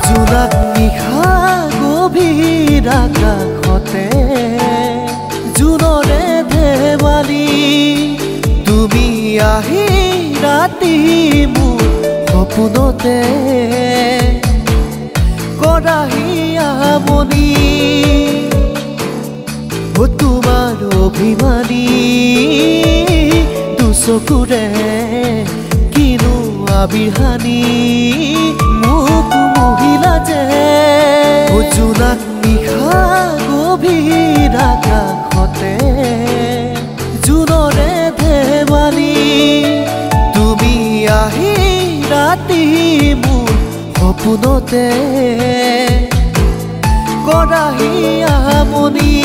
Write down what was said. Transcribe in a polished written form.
জোনাক নিশা গভীৰ আকাশতে জোনৰে ধেমালি তুমি আহি ৰাতি মোৰ সপোনতে কৰাহি আমনি তোমাৰ অভিমানী দুচকুৰে কিনো আবিহানি মোক মহিলা যে জোনাক নিশা গভীৰ আকাশতে জোনৰে ধেমালি তুমি আহি ৰাতি মোৰ সপোনতে কৰাহি আমনি